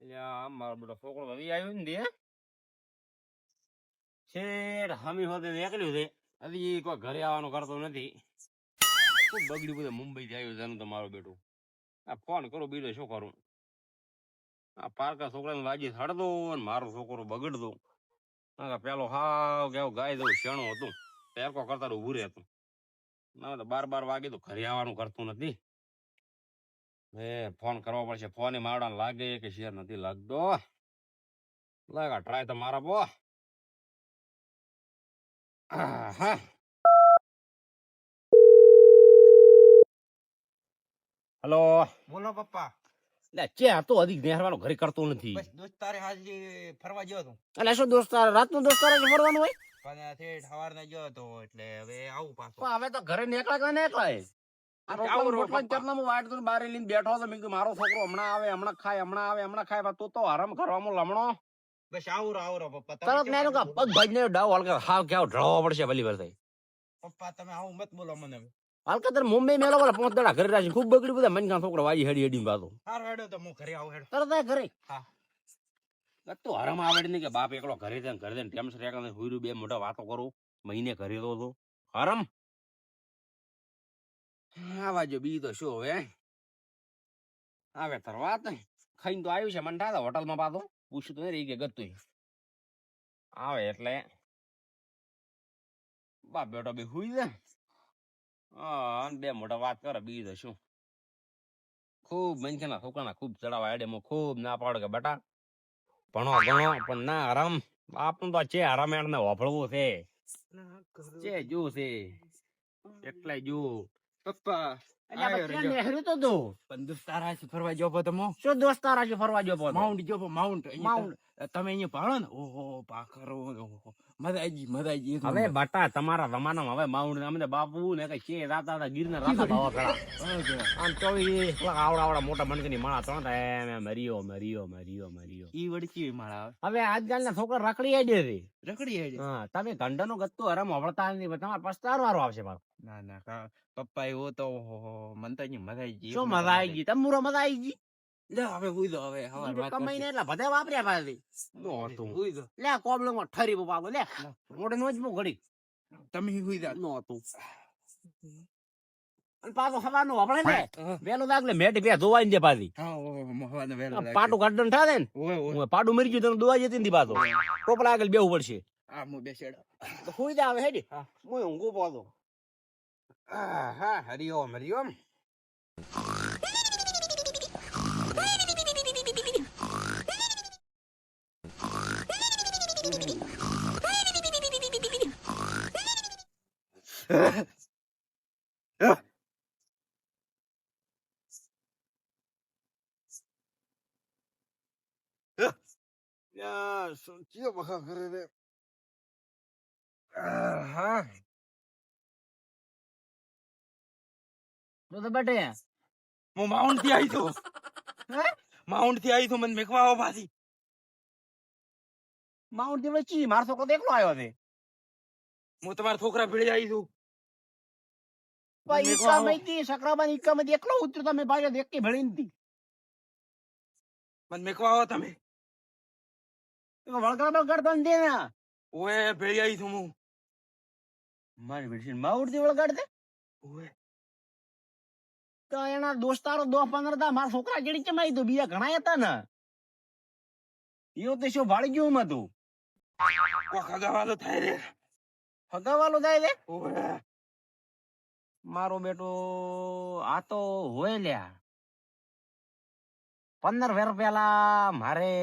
મારો બેટો છોકરો આવી આવ્યો ને શેઠ હમી હોતે નીકળ્યું છે હજી કોઈ ઘરે આવવાનું કરતો નથી. ખૂબ બગડ્યું બધું મુંબઈ થી આવ્યું છે એનું તો મારો બેટું. આ ફોન કરો બીજો શું કરું? આ પારકા છોકરાને વાજી થડતો અને મારો છોકરો બગડતો. પેલો હાવ કેવું ગાય દઉં શેણું હતું તેરકો કરતા ઉભું રહેતું. ના તો 12 વાગે તો ઘરે આવવાનું કરતું નથી. ફોન કરવો પડશે. ફોન મારડા લાગે કે શેર નથી લાગતો. લાગા ટ્રાય તો મારા બો. હલો બોલો પપ્પા. લે ચે હતો અધિક નેહરવાનો ઘરે કરતો નથી. બસ દોસ્તારે હાજી ફરવા ગયો હતો. એટલે શું દોસ્તાર રાતનો દોસ્તાર ફરવાનું હોય? પણ થેટ સવારના ગયો હતો એટલે હવે આવું પાછો. પણ હવે તો ઘરે નીકળાય. આ રોટલા ચટલામાં વાટ તો બારે લઈને બેઠો તો મેં કીધું મારો છોકરો હમણાં આવે હમણાં ખાય તું તો આરામ કરવામાં લમણો. બસ આવું પપ્પા. તરત મેં પગ ભાઈ ડાવ હલકા હાવ કેવો ઢળવો પડશે ભલી વાર થઈ. પપ્પા તમે આવું મત બોલો મને. હલકા મુંબઈ મેલો બોલે 5 દાડા ઘરે રાખી ખૂબ બગડી બધા મનકા છોકરો વાજી હેડી પાતો. હારો હેડો તો હું ઘરે આવું હેડો. તરત ઘરે. હા. તો હરમ આવડે નહીં કે બાપ એકલો ઘરે ટેમ્સ રેકા હુઈરું બે મોટા વાતો કરું મહિને ઘરે તો હરમ આવા જો બી તો શું હવે આવે તાર વાત ખાઈને તો આવ્યું છે મને થતા હોટલમાં પાતો પૂછ્યું તો રહી કે ગતું આવે એટલે બાપ બેટો બી હુઈ જાય. બે મોટા વાત કરે બી તો શું ખૂબ મનખાના છોકરાના ખૂબ ચડાવા એડે ખૂબ ના પાડો કે બેટા ભણો પણ ના આરામ આપણું તો છે આરામ એને વાપરવું છે છે જો છે એટલે જો પપ્પા દોસ્તારા ફરવા ગયો તમે શું દોસ્તારા છે ફરવા ગયો માઉન્ટ ગયો માઉન્ટ તમે અહીંયા ભાળો ને ઓહો પાખરો મજા આવી ગઈ. હવે બટા તમારા જમાનામાં હવે માઉન્ટ અમને બાપુ ને કઈ છે રાતા ગીરના રાતા ભાવા પેલા આમ 24 આવડા મોટા મણકની માળા ત્રણ થાય મર્યો ઈ વડકી માળા હવે આજકાલના છોકરા રખડી આડે રખડી હા તમે ઘંટાનું ગત્તું હરમ વળતા નથી તમારે પસ્તાર વારો આવશે મારો. ના પપ્પા એવો તો મન તો મજા આવી ગઈ. શું મજા આવી ગઈ? તમુરો મજા આવી ગઈ. લે હવે હુઈ દો હવે કમાઈને એટલે બધા વાપર્યા પાછી હુઈ દો. લે કોબલમાં ઠરી બાબો લે મોઢે નો જ મો ઘડી તમે હુઈ દો નો હતું અને પાછો હવાનો આપણે ને વેલો દાગલે મેટ બે ધોવાઈ દે પાછી. હા મોહવાને વેલો પાટું ગાર્ડન થાય ને ઓય પાડું મરી ગયું તને દોવા જતી ને પાછો ટોપલા આગળ બેવું પડશે. આ મો બેસેડ તો હુઈ દે હવે હેડી હું ઊંઘો પાછો. હા હરિઓમ સોચીઓ બખા કરે રે. તો બેટે હું માઉન્ટ થી આવી છું. માઉન્ટ થી આવી છું મને મેકવા આવો પાછી. માઉન્ટ થી ચી મારો છોકરો એકલો આવ્યો છે. હું તમારા છોકરા ભેળી આવી છું. સકરાબાની એકલો ઉતર્યો તમે ભાઈ દેખી ભળી નથી મને મેકવા આવો તમે. વળગા કરતો ને ઓએ ભેળી આવી છું હું. મારી બેટી માઉન્ટ થી વળગાડ દે. ઓએ તો એના દોસ્તારો 10-15 હતા મારા છોકરા જેડી ચમાઈ તો બીજા ઘણા હતા ને યો તો શું ભાળી ગયું હતું ખગાવાલો થાય રે. ફગાવાલો થાય રે. ઓએ મારો બેટો આ તો હોય લ્યા 15 વર્ષ પહેલા મારે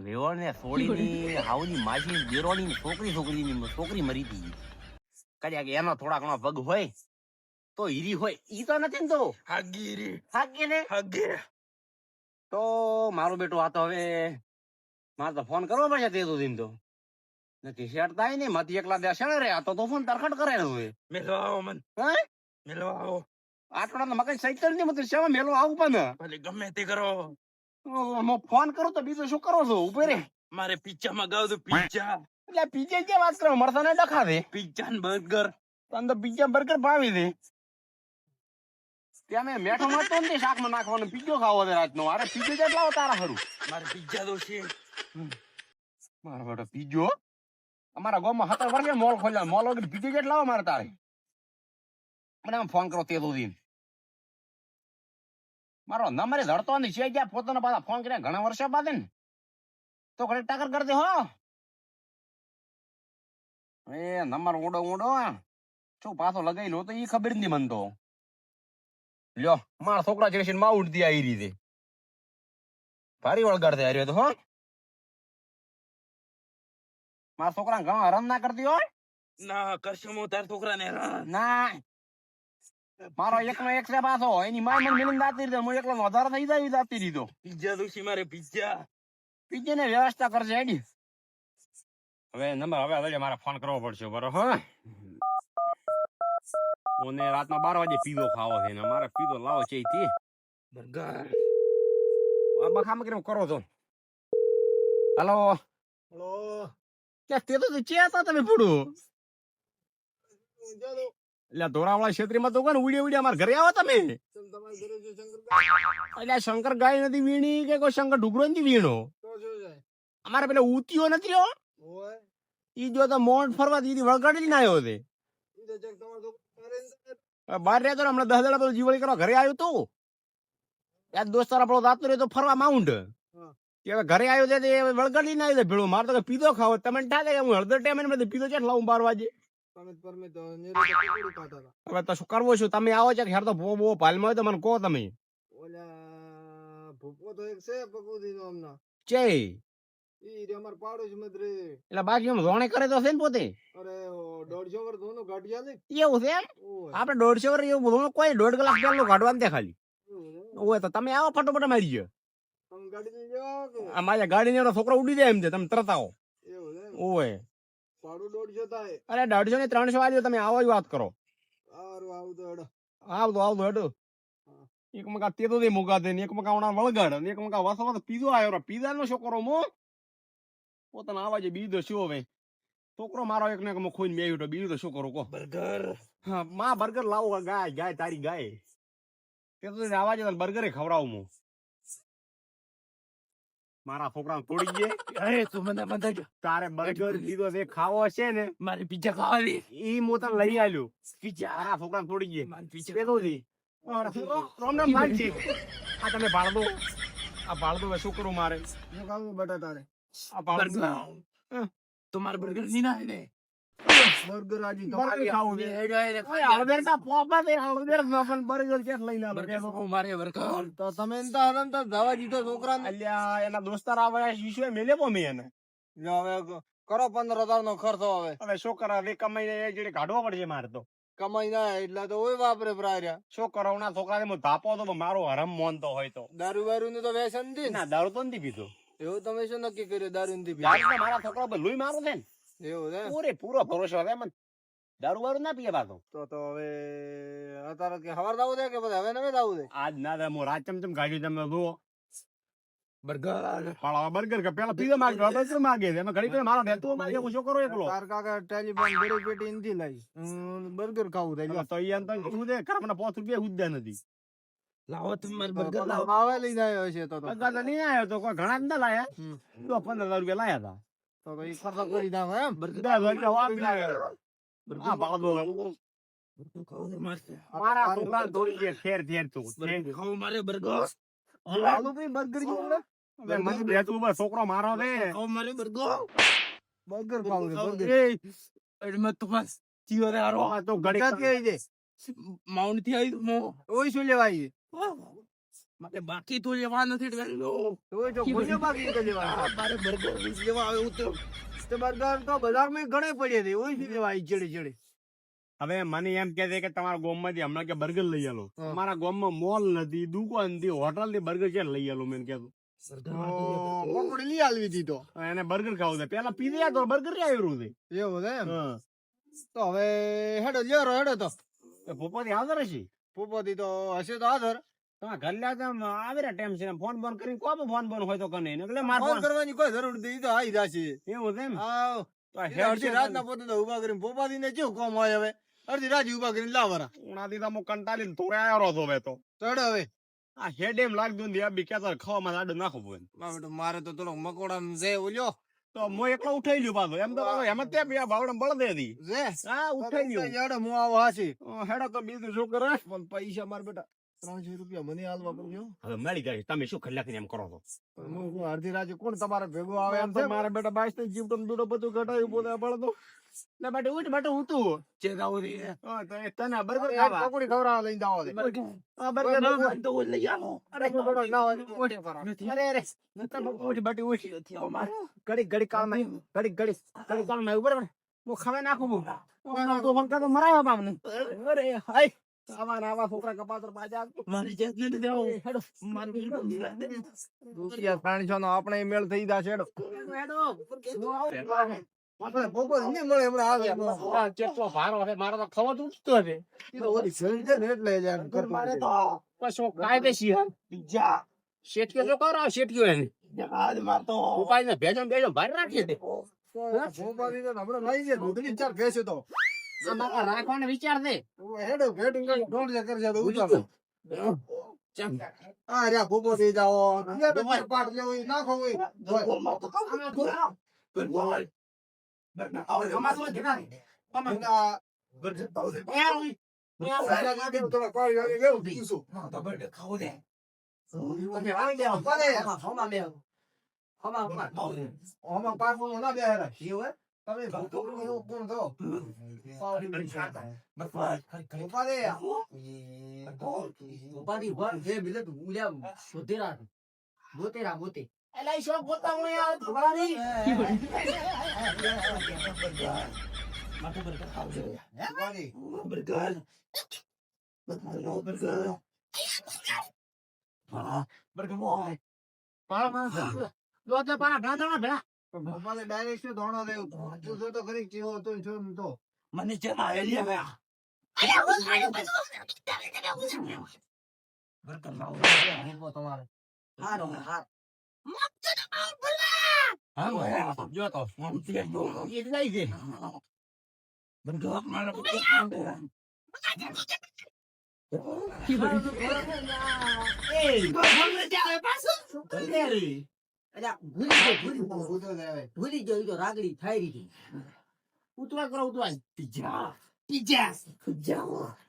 વેવણ ને છોડીની હાવની માસી દેરોની છોકરી મરી હતી. કદાચ એનો થોડા ઘણો પગ હોય તો હીરી હોય ઈ તો નથી ને તો હાગી ને તો મારો બેટો આ તો હવે મારે તો ફોન કરવો પડશે તે સુધી તો નથી શેર થાય ને મત એકલા દેશે ને રે આ તો ફોન તરખટ કરે હવે મેલો આવો મન. મેલો આવો આટલા મકઈ સૈતર ની મત સેવા મેલો આવું પણ ભલે ગમે તે કરો. ફોન કરો તો બીજું શું કરો છો ઉભે રે. મારે પિઝા મગાવ દો. પિઝા એટલે પીઝા જે વાત કરો મળતા ને ડખા દે પિઝા ને બર્ગર. તને તો પીઝા બર્ગર ભાવી દે. ત્યાં મેં મેઠો મળતો ને તે શાકમાં નાખવાનો પીજો ખાવો છે રાતનો. અરે પીજો કેટલા આવો તારા ખરું? મારે પિઝા તો છે. મારો બેટો પીજો અમારા ગામમાં 17 વર્ષે મોલ ખોલ્યા. મોલ વગર પીજો કેટલા આવો મારે તારે? મને આમ ફોન કરો તે સુધી મારો નંબર ધરતો નથી છે. જ્યાં પોતાના પાછા ફોન કર્યા ઘણા વર્ષો બાદ ને તો ઘરે ટાકર કરી દે હો. એ નંબર ઊંડો ઊંડો શું પાછો લગાઈ લો તો એ ખબર નથી મને તો. લ્યો મારા છોકરા છે માં ઉડતી આવી રીતે ભારી વળગાડતે હાર્યો તો હો. મારા છોકરા ઘણો હરામ ના કરતી હોય ના કરશો હું તાર છોકરાને હેરાન. ના. મારો એકનો એક છે પાછો. એની માય મને મિલન દાતી રીતે હું એકલો વધારે થઈ જાય દાતી દીધો. પિઝા તો છે મારે પિઝા. પીજે ને વ્યવસ્થા કરશે હેડી. હવે નંબર હવે મારે ફોન કરવો પડશે બરોબર. હા મને રાતના 12 વાગે પીઝો ખાવો છે ને મારે પીઝો લાવો છે થી બર્ગર. બખામાં કેમ કરો છો? હાલો હેલો ક્યાં તે તો ચે હતા તમે પૂડું ચાલો એટલે ધોરાવાળા ક્ષેત્રમાં તો કોણ ઉડ્યા ઉડ્યા મારા ઘરે આવો તમે? તમારા ઘરે છે શંકર એટલે શંકર ગાય નથી વીણી કે કોઈ શંકર ઢુકરો નથી વીણો? તો શું જાય અમારે પેલા ઉતીઓ નથી હો ઓય ઈ જો તો મોઢ ફરવા દીધી વળગાડી ના આવ્યો તે ઈ તો ચેક તમારો તો કરે બહાર રહેતો ને હમણાં 10 દાડા પેલો જીવડી કરવા ઘરે આવ્યો તું યાર દોસ્તાર આપણો દાતો રહ્યો તો ફરવા માઉન્ટ કે હવે ઘરે આવ્યો છે તે વળગાડી ના આવ્યો ભેળો મારે તો પીધો ખાવો તમે ઠાકે હું હળદર ટાઈમ ને પીધો છે લાવું 12 વાગે તમે પરમે તો નેરો તો પકડી પાતા હતા હવે તો શું કરવો છું તમે આવો છે હેર તો બહુ પાલમાં હોય તો મને કહો તમે ઓલા ભૂપો તો એક છે પકુદી નો હમણાં ચે ઈ રે અમાર પાડોશ મત રે એટલે બાકી એમ રોણે કરે તો છે ને પોતે અરે 150 વર્ષ ધોનો ગાંઠિયા ને એવું છે એમ ઓય આપણે 150 વર્ષ એવું બધું કોઈ 1.5 કલાક પહેલું કાઢવાનું તે ખાલી એવું હોય તો તમે આવો ફટોફટ મારી ગયો તમે ગાડી લઈ જાઓ કે અમારા ગાડી ને છોકરો ઉડી જાય એમ છે તમે તરત આવો એવું છે ઓય પાડું 150 થાય અરે 150 ને 300 વાગ્યો તમે આવો જ વાત કરો સારું આવું તો હેડો આવતો હેડો એક મકા તે તો દે મુકા દે ને એક મકા ઉણા વળગાડ ને એક મકા વસવા પીઝો આવ્યો પીઝા નો છોકરો મો પોતાના આવાજે બીજો શું હવે છોકરો મારો એક ને એક ખોઈને મેં તો બીજું તો શું કરું કો બર્ગર. હા માં બર્ગર લાવો ગાય તારી ગાય તે તો આવાજે બર્ગર ખવડાવું હું મારા છોકરા તોડી ગયે અરે તું મને બંધ તારે બર્ગર કીધો તે ખાવો હશે ને મારે પિઝા ખાવાની. ઈ મો તને લઈ આલ્યો પિઝા મારા છોકરા તોડી ગયે મારે પિઝા. તે તો દી રામ રામ માનજી આ તમે ભાળ દો આ ભાળ દો શું કરું મારે હું ખાવું બટાટા રે આ ભાળ દો બર્ગર. તો મારે બર્ગર ની ના ને બર્ગર આજી બર્ગર ખાવું છે ઓય હળદર તા પોપા તે હળદર નો પણ બર્ગર કેસ લઈને આલો બર્ગર ખાવું મારે બર્ગર. તો તમે એમ તો હરમ તો જવા દીધો છોકરાને અલ્યા એના દોસ્તાર આવે શીશો મેલે પો મે એને જો હવે કરો 15,000 નો ખર્ચો હવે હવે શું કરા વે કમાઈને એ જેડે કાઢવો પડશે મારે તો કમાઈ ના એટલે તો ઓય વાપરે પ્રાર્યા શું કરાવના છોકરાને હું ધાપો તો મારો હરમ મોનતો હોય તો દારૂ બારૂ નું તો વ્યસન નથી ને ના દારૂ તો નથી પીતો એવું તમે શું નક્કી કર્યું દારૂ નથી દારૂ તો મારા છોકરા પર લોહી મારું છે ને એવું છે પૂરે પૂરો ભરોસો છે મને દારૂ બારૂ ના પીએ પાછો તો હવે અત્યારે કે હવાર દાવું છે કે બધા હવે નવે દાવું છે આજ ના દે હું રાત ચમચમ કાઢ્યું તમે જુઓ બર્ગર. પાળા બર્ગર કે પેલા પીઝા માંગે હવે બર્ગર માંગે છે એમાં ઘડી પેલા મારો નેતો માંગે હું શું કરું એકલો તાર કાકા ટેલિફોન ઘરે પેટી નથી લાવી બર્ગર ખાવું થાય તો ઈ એમ તો શું છે ખરાબ 5 રૂપિયા ઉદ્યા નથી લાવો તમે મારે બર્ગર લાવો. માવે લઈને આવ્યો છે તો બર્ગર તો નહીં આવ્યો તો કોઈ ઘણા જ ના લાયા હમ. તો 15,000 રૂપિયા લાયા હતા તો એ ખર્ચો કરી દાવ એમ બર્ગર. 10,000 રૂપિયા વાપરી લાવ્યા હા પાડો બર્ગર ખાવું છે મારે. મારા છોકરા દોડી ગયા ઠેર ઠેર તું બર્ગર ખાવું મારે બર્ગર. આલુ ભાઈ બર્ગર જેવું હવે મને બેઠું બસ છોકરો મારો છે ખાવું મારે બર્ગર. બર્ગર ખાવું છે બર્ગર એ એટલે મેં તો બસ જીવો રે હારો. આ તો ઘડી ક્યાં કે છે માઉન્ટ થી આવી મો. ઓય શું લેવા આવી મારે બાકી તો લેવા નથી એટલે લો. ઓય જો ખોજો બાકી તો લેવા આ મારે બર્ગર લેવા આવે હું તો તો બર્ગર તો બજારમાં ઘણે પડ્યા છે ઓય શું લેવા આવી ચડે ચડે હવે મને એમ કે છે કે તમારા ગામમાંથી હમણાં કે બર્ગર લઈ આલો હા. અમારા ગામમાં મોલ નથી દુકાન નથી હોટલ ની બર્ગર છે લઈ આલો મેં કીધું પકોડી લઈ આલવી હતી તો એને બર્ગર ખાવું છે પેલા પીઝા તો બર્ગર રે આવ્યું છે એવું છે એમ હા તો હવે હેડો લેરો હેડો તો તો પોપોથી હાજર હશે પોપોથી તો હશે તો આધર તમે ઘર લ્યા તો આવે ને ટાઈમ છે ફોન બોન કરીને કોપ ફોન બોન હોય તો કને એટલે માર ફોન ફોન કરવાની કોઈ જરૂર નથી ઈ તો આવી જશે એવું છે એમ આવ તો આ એટલે અડધી રાતના પોતે તો ઉભા કરીને પોપાથી ને કેવું કોમ હોય હવે અડધી રાત ઉભા કરીને લાવરા ઉણાથી તો હું કંટાળીને થોડે આવ્યો હતો હવે તો ચડ હવે આ હેડ એમ લાગતું ને બી કેતા ખાવામાં આડું નાખવું હોય માં બેટો મારે તો થોડો મકોડા છે ઓલ્યો તો મો એકલો ઉઠાઈ લ્યો પાછો એમ તો એમ જ તે બે બાવડા બળ દે દી છે હા ઉઠાઈ લ્યો યાડે હું આવો હાસી હેડો તો બીજું શું કરે પણ પૈસા માર બેટા 300 રૂપિયા મને હાલવા પડ્યો હવે મળી જાય તમે શું કલાક એમ કરો છો હું અડધી રાતે કોણ તમારે ભેગો આવે એમ છે મારે બેટા 22 ની જીવટમ દૂડો બધું ઘટાયું બોલે પડતો લે બેટા ઉઠ બેટા હું તું જે જાવ રે તને બર્ગર એક ખાવા પકોડી ખવડાવવા લઈને જાઓ છે આ બર્ગર તો લઈ આવો અરે બેટો ના હોય અરે અરે ઉઠ બેટી ઉઠ ઘડી કામ ઘડી કામ માં ઉપર હું ખવે નાખું તો ફોન કરતો મરાયો પામને અરે હાય આવા છોકરા કપાતર પાજા મારી જાત ને દેવો હેડો મારી રૂપિયા 300 નો આપણે મેળ થઈ જાશે હેડો આપણે ભોગો ને મળે હમણાં આવે ચેટલો ભારો છે મારો તો ખવો તૂટતો છે ઈ તો ઓલી જણ છે ને એટલે જ આમ કરતો મારે તો કશો કાયદેશી હે બીજા શેઠિયો જો કરો શેઠિયો એને જગાડ મારતો ઉપાય ને ભેજો ભાર રાખી દે ભોપાલી તો હમણાં લઈ જાય દૂધની ચાર ભેંસો તો આમાં રાખવાનો વિચાર દે હેડો ભેટિંગ કરી ડોન્ટ જે કરી જાડો ઉતારો આ રે ભોગો થઈ જાઓ યા બે પાટ લેવો ઈ નાખો ઈ થોડા પાણી આવી ગયું પીશું આમાં પાછું ના બેહારા તમે ભોગો એવું કોણ થો એલા શોક ગોતા હું યાર ભગવાન માથું બરકર ખાવ છે બરકર મોય ભોપાલે ડાયરેક્ટ શું ધોણો દેવું તું જો તો ખરી ચીવો તો છું તો મને ચેના એલિયા ગયા બરકર લાવ તમારે હારો હાર હા જો તો હું તે જો એ લઈ ગઈ બરકર મારા ભૂલી ગયો તો રાગડી થાય રહી ઉતવા કરો ઉતવા પિઝા પીજા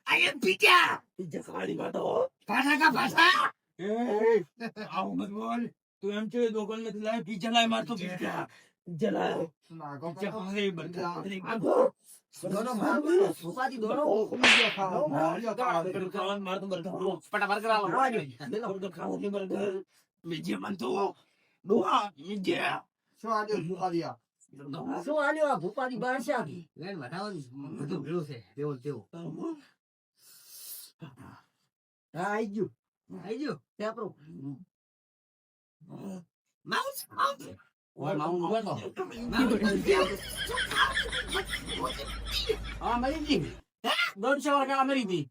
આઈ એમ પિઝા પિઝા ખાડી વાતો ભાષા કા ભાષા આવ મત બોલ તું એમ છે દોકલ નથી લાય પિઝા લાય મારતો પિઝા પિઝા લાય પિઝા ખાઈ બરકર દોનો માર ઉપાધી દોનો ખાવાનું મારતો બરકર ફટાફટ કરાવો બરકર ખાવું નહીં બરકર બીજે મન તો ડોહા બીજે શું આજે ભૂખાલિયા શું આલ્યો આ ભૂપાની બાદશાહ લેન વટાવવાનું બધું ભેળું છે તેવો તેવો હા આઈ ગયું પેપરો માઉસ ઓય માઉસ બેઠો હા મરી ગઈ 150 વાળા મરી ગઈ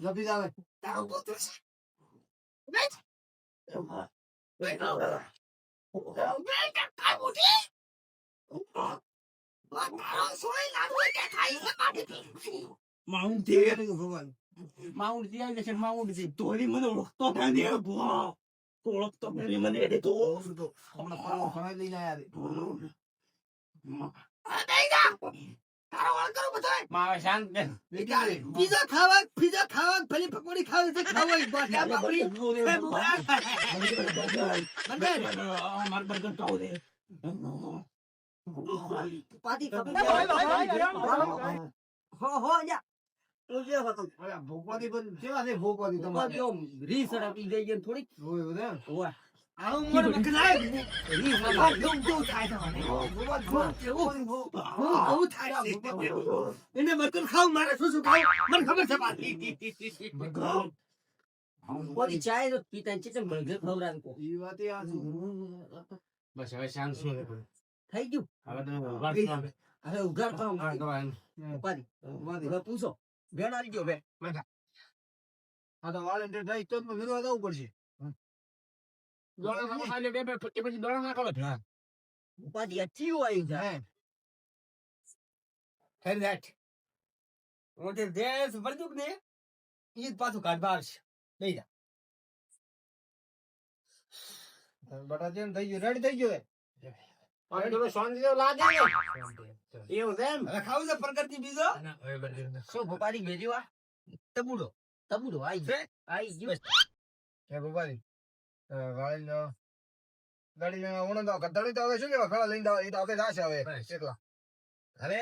જપી જાવે માઉન્ટ ભગવાન માઉન્ટ દિયા છે માઉન્ટ દી તોરી મને ઓળખતો નથી ભુવા ઓળખતો નથી મને એ તો હમણાં પરમ ખણાઈ લઈને આયા માવે શાંત બે પીઝા ખાવા ભલે પકોડી ખાવી છે ખાવા માર બર્ગર ખાવ દે પાટી ભોગવાદી પણ કેવા છે ભોગવાદી તમારે રીસ આપી ગઈ છે થોડીક હોય બધા ઓય આવું મને બકરાય રીસ એને બર્ગર ખાવ મારે શું ખાવ મને ખબર છે પાછી બોલી ચાય તો પીતા ચિકન બર્ગર ખવરાન કો ઈ વાત આ બસ હવે શાંત શું થઈ ગયું હવે ઉઘાર કામ ઉપાડી હવે પૂછો ભેણ આવી ગયો બે આ તો વાળંટિયર થઈ તો વિરોધ આવવું પડશે દોણા નાખો ખાલી બે પછી દોણા નાખો હા ઉપાધિ અચ્છી હોય છે ખરી રાખ હું તે દેશ વર્દુક ને ઈ જ પાછું કાઢવા આવશે લઈ જા બટા જેમ થઈ ગયું રેડી થઈ ગયું અને તમે શાંતિ તો લાગે ને એવું છે એમ હવે ખાવું છે પ્રગતિ બીજો શું ભોપારી ભેજી વા તબુડો આઈ ગયો આઈ ગયો હે ગોપાલી ગાડી ઉણંદ કદડી તો હવે શું કેવા ખડા લઈને એ તો આપણે જાશે હવે એકલા હવે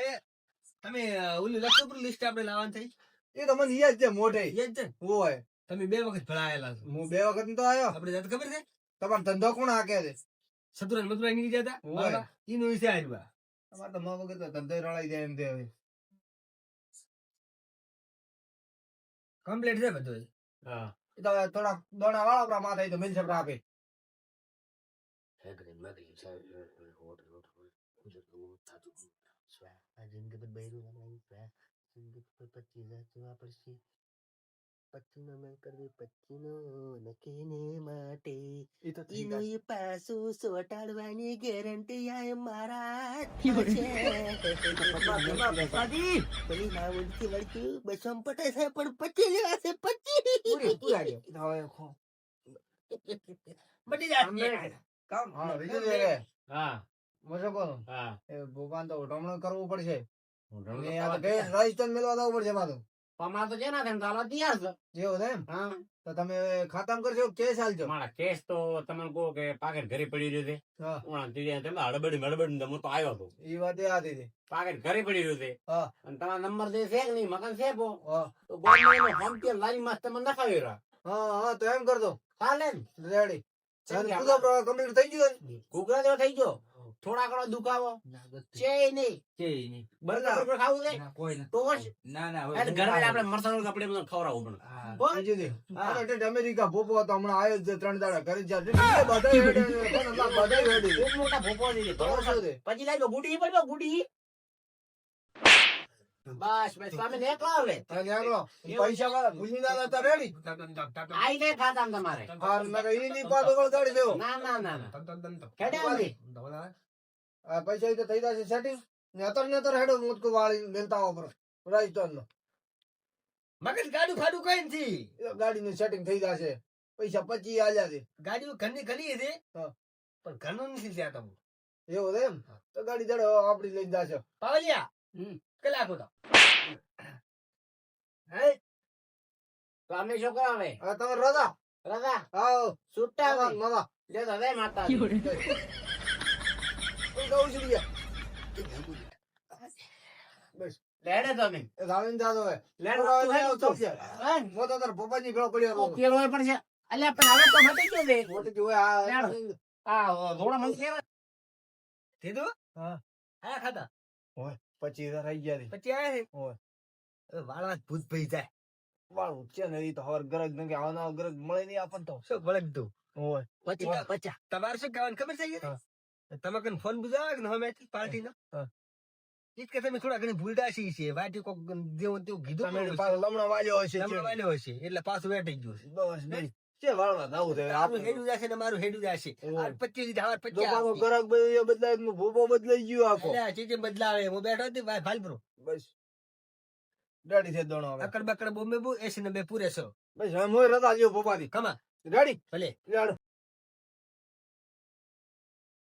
તમે ઓલું લખો પર લિસ્ટ આપણે લાવવાનું થઈ એ તો મને યાદ છે મોઢે યાદ છે ને? હોય તમે 2 વખત ભણાયેલા છો હું 2 વખત તો આવ્યો આપણે જાત ખબર છે તમારો ધંધો કોણ હાકે છે સતુરાન મથુરા ની જતા ઓય. ઈનો વિશે આવ્યા તમારે તો ન વગર તો ધંધો રળાઈ જાય એમ તે હવે કમ્પ્લીટ છે બધું હા એ તો હવે થોડા દોણા વાળા આપણા માથે તો મિલ છપડા આપે એ તો ઠીક છે. પાછું સોટાડવાની ગેરંટી આ મારા પેલી ના ઉલટી વળતી બસો પટે છે પણ 25 લેવા છે 25 એ તો હવે ખો. બટી જા આમ કામ હા બીજું છે કે હા મજો કોણ હા એ ભગવાન તો ઉઠમણું કરવું પડશે હું અને આ તો ભેંસ રાજસ્થાન મેળવા જવું પડશે પાછું પમા તો જેના થઈને ચાલો તૈયાર છે જેવું છે એમ હા તો તમે ખાતામાં કરશો કે કેસ હાલજો મારા કેસ તો તમને કહો કે પાકેટ ઘરે પડી રહ્યું છે હા ઉણા તીર્યા તમે હડબડ હું તો આવ્યો હતો એ વાત એ આતી હતી પાકેટ ઘરે પડી રહ્યું છે હા અને તમારા નંબર દે છે કે નહીં મકાન છે પો હા તો ગોળનો હોમ કે લારી માં તમે નખાવી રહ્યા હા હા તો એમ કરજો ચાલે ને રેડી ચાલ કે પૂરો કમ્પ્લીટ થઈ ગયું ને? ઘૂઘરા જેવો થઈ ગયો થોડા ઘણો દુખાવો છે નહીં કે નહીં બર્ગર બર્ગર ખાવું છે ના કોઈ ના તો વસ ના ના એટલે ઘરે આપણે મરસાનો આપણે બધું ખવડાવવું પણ હા હો? બીજું દી. હા. આ તો ઠેઠ અમેરિકા ભોપો હતો હમણાં આવ્યો જ છે 3 દાડા ઘરે જ છે. ઠીક છે, બધાય રેડી છે. પણ ના, બધાય રેડી છે. ખૂબ મોટા ભોપો છે તો શું છે? પછી લાગ્યો ગુડી પડ્યો ગુડી બસ બસ તમે નીકળો હવે હા, નીકળો. પૈસા વાળા ભૂસીદાર હતા રેડી આઈ ને ખાતા તમારે હા નકર ઈ ની પાછો વળગાડી દેવો ના ના ના ના કેડે આવી આ પૈસા ઈ તો થઈ જશે સેટિંગ ને અત્યારે હેડો મુતકો વાળી મેલતા ઉપર રાજસ્થાન નો મગજ ગાડું ફાડું કઈ નથી ગાડી નું સેટિંગ થઈ જશે પૈસા 25 આલ્યા છે ગાડીઓ ઘરની ઘણી છે હા. પણ ઘરનું નથી ત્યાં તમે એવું છે એમ તો ગાડી દડો આપડી લઈને જાશે પાવલિયા હમ. કલાકો તો હે તો અમે શું કરો હવે હા તમે રજા રજા આવો છૂટા મામા હવે મામા લે તો હવે માતા કોઈ કહું છું ગયા બસ લેડે તમે એ ધાવીને જાતો હવે લેડે થોડા તું વાર હેડો ચાલશે. હે મો તો તાર પપ્પાજી ભેળો પડ્યો તો રહો. કેળો પણ છે અલ્યા પણ હવે તો મટી ગયો છે મોટી જોવે આ લેડો. આ થોડા મને કેવા કીધું હા. હા ખાતા 25,000 આવી ગયા છે. પછી આયા છે ઓય. હવે વાળા ભૂત ભઈ જાય વાળું છે ને ઈ તો હવાર ગરજ ને કે આવા ગરજ મળે નહીં આપણને તો શું ભળક તું ઓય પચા તમારે શું કહેવાનું ખબર છે યાર? તમે કને ફોન બુજાવે કે હવે પાર્ટી નો હા. ઈ જ કે તમે થોડા ઘણી ભૂલતા છીએ છે વાટી કોક જેવું તેવું કીધું તમે પણ પાછો લમણો વાલ્યો હશે તમને વાલ્યો હશે એટલે પાછું વેઠી ગયું છે બસ બસ છે વાળવા જાવું છે આપણું આપણે હેડું જશે ને મારું હેડું જશે ઓય. આ 25 હવાર જો પાછો 50 ગરાક બદલાય તો ભૂપો બદલાઈ ગયો આખો ચીજે બદલાવે હું બેઠો હતી ભાલપુર બસ રેડી છે દોણો હવે અકડ બકડ બોમ્બે બુ એસી ને બે પૂરે છો બસ હવે મોય રજા લ્યો ભોપાથી કમા રેડી ભલે રેડ